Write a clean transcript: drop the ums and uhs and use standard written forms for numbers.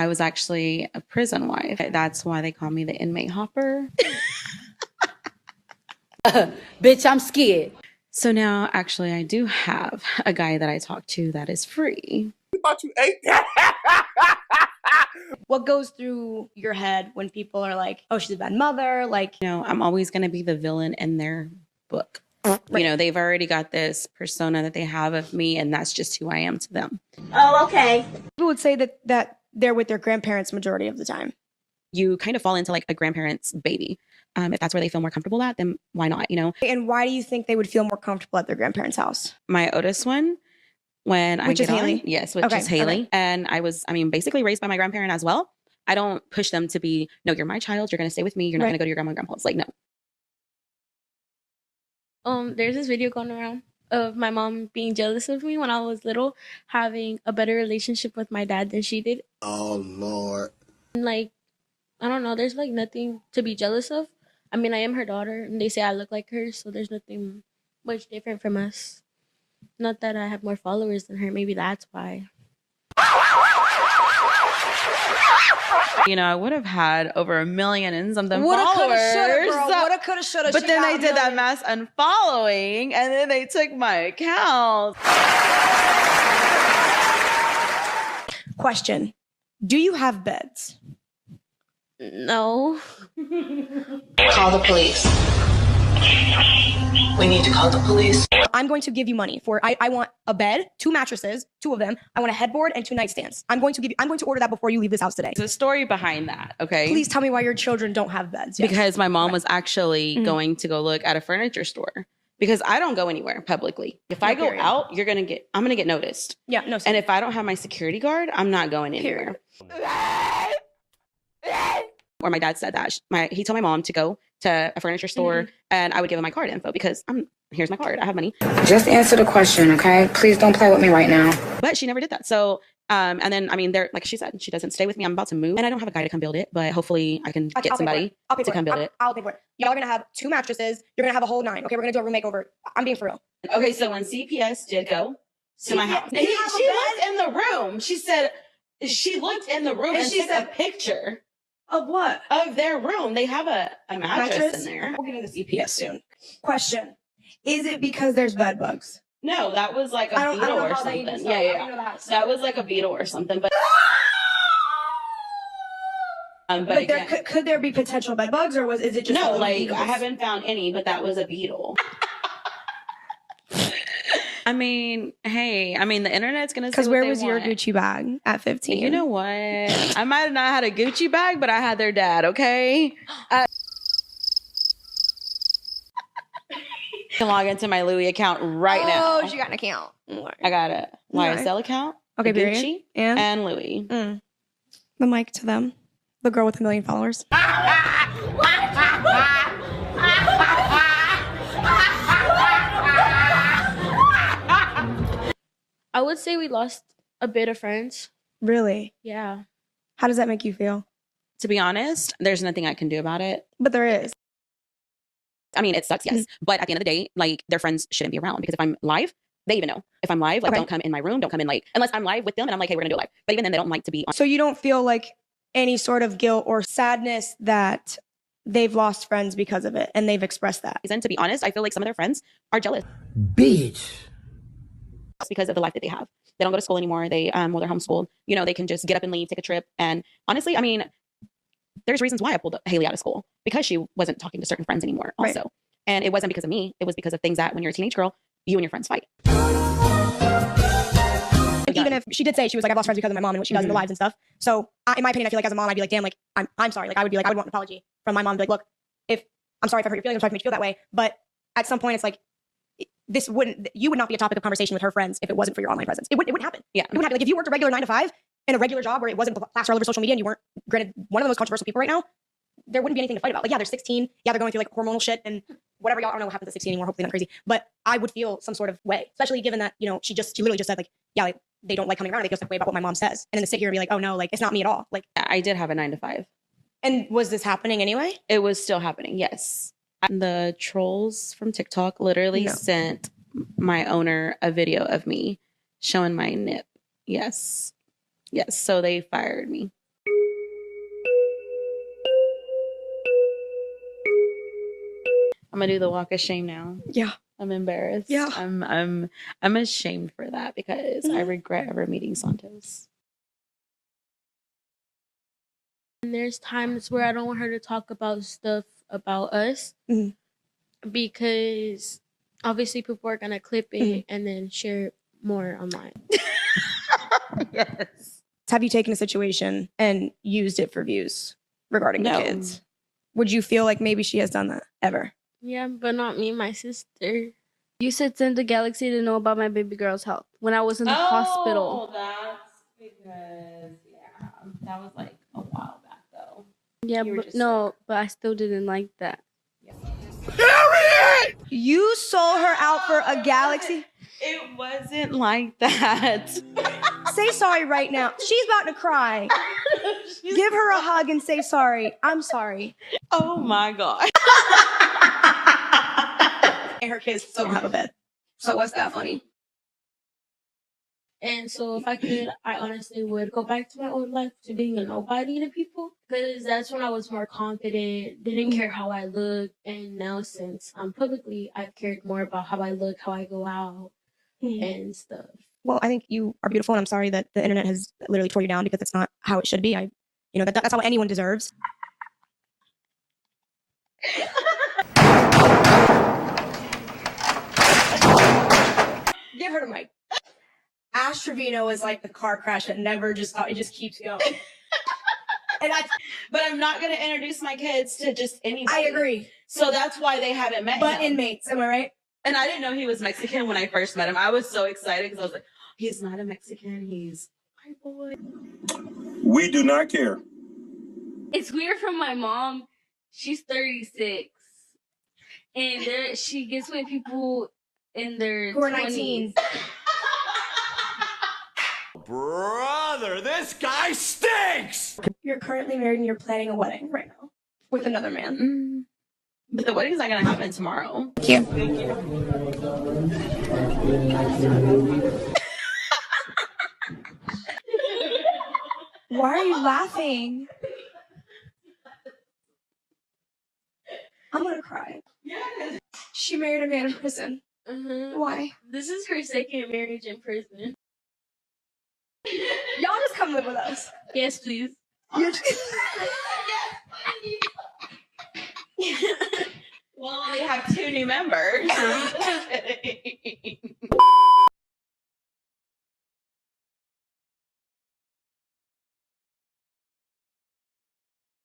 I was actually a prison wife. That's why they call me the inmate hopper. Bitch, I'm scared. So now, actually, I do have a guy that I talk to that is free. I thought you ate that. What goes through your head when people are like, oh, she's a bad mother? Like, You know, I'm always going to be the villain in their book. Right. You know, they've already got this persona that they have of me, and that's just who I am to them. oh, okay. People would say that they're with their grandparents majority of the time. You kind of fall into like a grandparent's baby. If that's where they feel more comfortable at, then why not, you know? And why do you think they would feel more comfortable at their grandparents' house? My oldest one, Which is Haley? Yes, which is Haley. Okay. And I was, basically raised by my grandparent as well. I don't push them to be, no, you're my child. You're going to stay with me. You're not going to go to your grandma and grandpa. It's like, no. There's this video going around of my mom being jealous of me when I was little, having a better relationship with my dad than she did. Oh, Lord. And like, I don't know, there's like nothing to be jealous of. I mean, I am her daughter, and they say I look like her, so there's nothing much different from us. Not that I have more followers than her. Maybe that's why. You know, I would have had over 1 million and something Woulda, followers. coulda, shoulda, girl. Woulda, coulda, shoulda. But then they did that mass unfollowing, and then they took my account. Question. Do you have beds? No. Call the police. We need to call the police. I'm going to give you money for, I want a bed, 2 mattresses, 2 of them. I want a headboard and 2 nightstands. I'm going to order that before you leave this house today. There's a story behind that, okay? Please tell me why your children don't have beds. Yes. Because my mom was actually going to go look at a furniture store. Because I don't go anywhere publicly. If I go out, I'm gonna get noticed. Yeah, no. And if I don't have my security guard, I'm not going anywhere. Or my dad said that. He told my mom to go to a furniture store and I would give him my card info because here's my card. I have money. Just answer the question, okay? Please don't play with me right now. But she never did that. So, and then, they're, like she said, she doesn't stay with me. I'm about to move and I don't have a guy to come build it, but hopefully I can get somebody to come build it. I'll pay for it. Y'all are going to have 2 mattresses. You're going to have a whole 9. Okay, we're going to do a room makeover. I'm being for real. Okay, so when CPS did go to my house, she looked in the room. She said, she looked in the room and she sent a picture. Of what? Of their room. They have a mattress in there. We'll get into CPS soon. Question. Is it because there's bed bugs? No, that was like a beetle or something. Yeah. That was like a beetle or something. But but could there be potential bed bugs or is it just... No, like I haven't found any, but that was a beetle. Hey, the internet's going to say because where was your Gucci bag at 15? You know what? I might have not had a Gucci bag, but I had their dad, okay? I can log into my Louis account right now. Oh, she got an account. I got a YSL account, okay, Gucci, and Louis. The mic to them. The girl with 1 million followers. I would say we lost a bit of friends. Really? Yeah. How does that make you feel? To be honest, there's nothing I can do about it. But there is. It sucks, yes. But at the end of the day, like, their friends shouldn't be around because if I'm live, they even know. If I'm live, like, don't come in my room, don't come in, like, unless I'm live with them and I'm like, hey, we're gonna do a live. But even then, they don't like to be on. So you don't feel like any sort of guilt or sadness that they've lost friends because of it and they've expressed that? And to be honest, I feel like some of their friends are jealous. Bitch. Because of the life that they have. They don't go to school anymore. They're homeschooled. You know, they can just get up and leave, take a trip. And honestly, there's reasons why I pulled Haley out of school because she wasn't talking to certain friends anymore also. Right. And it wasn't because of me. It was because of things that when you're a teenage girl, you and your friends fight. Even if she did say she was like, I've lost friends because of my mom and what she does in the lives and stuff. So in my opinion, I feel like as a mom, I'd be like, damn, like, I'm sorry. Like, I would want an apology from my mom. Be like, look, if I'm sorry if I hurt your feelings, I'm sorry if I made you feel that way. But at some point, it's like, you would not be a topic of conversation with her friends if it wasn't for your online presence. It wouldn't happen. Yeah. It wouldn't happen. Like if you worked a regular 9 to 5 in a regular job where it wasn't plastered all over social media and you weren't, granted, one of the most controversial people right now, there wouldn't be anything to fight about. Like, yeah, they're 16. Yeah, they're going through like hormonal shit and whatever. Y'all don't know what happens at 16 anymore. Hopefully not crazy. But I would feel some sort of way, especially given that, she literally just said like, yeah, like they don't like coming around. They feel some way about what my mom says. And then to sit here and be like, oh no, like it's not me at all. Like I did have a 9 to 5. And was this happening anyway? It was still happening. Yes. The trolls from TikTok literally sent my owner a video of me showing my nip. Yes. So they fired me. I'm gonna do the walk of shame now. Yeah. I'm embarrassed. Yeah. I'm ashamed for that because I regret ever meeting Santos. And there's times where I don't want her to talk about stuff about us Mhm. because obviously people are gonna clip it and then share it more online. Yes. Have you taken a situation and used it for views regarding the No. kids? Would you feel like maybe she has done that ever? Yeah, but not me, my sister. You said send the galaxy to know about my baby girl's health when I was in the hospital. That's because that was like a while back though. Yeah, You were but just no, but I still didn't like that. You sold her out for a galaxy? It wasn't like that. Say sorry right now. She's about to cry. Give her a hug and say sorry. I'm sorry. Oh my god. And her kids still don't have a bed. So what's that funny? And so if I could, I honestly would go back to my old life, to being a nobody to people. Because that's when I was more confident, didn't care how I looked. And now since I'm publicly, I've cared more about how I look, how I go out, and stuff. Well, I think you are beautiful, and I'm sorry that the internet has literally tore you down because it's not how it should be. That's how anyone deserves. Give her the mic. Ash Trevino is like the car crash that never just it just keeps going. But I'm not gonna introduce my kids to just anybody. I agree. So that's why they haven't met But him. inmates, am I right? And I didn't know he was Mexican when I first met him. I was so excited because I was like, he's not a Mexican, he's white boy. We do not care. It's weird from my mom. She's 36. And she gets with people in their Who are 20s. 19. Brother, this guy stinks! You're currently married and you're planning a wedding right now with another man. But the wedding's not gonna happen tomorrow. Why are you laughing? I'm gonna cry. She married a man in prison. Why? This is her second marriage in prison. Y'all just come live with us. Yes, please. Well, they have 2 new members.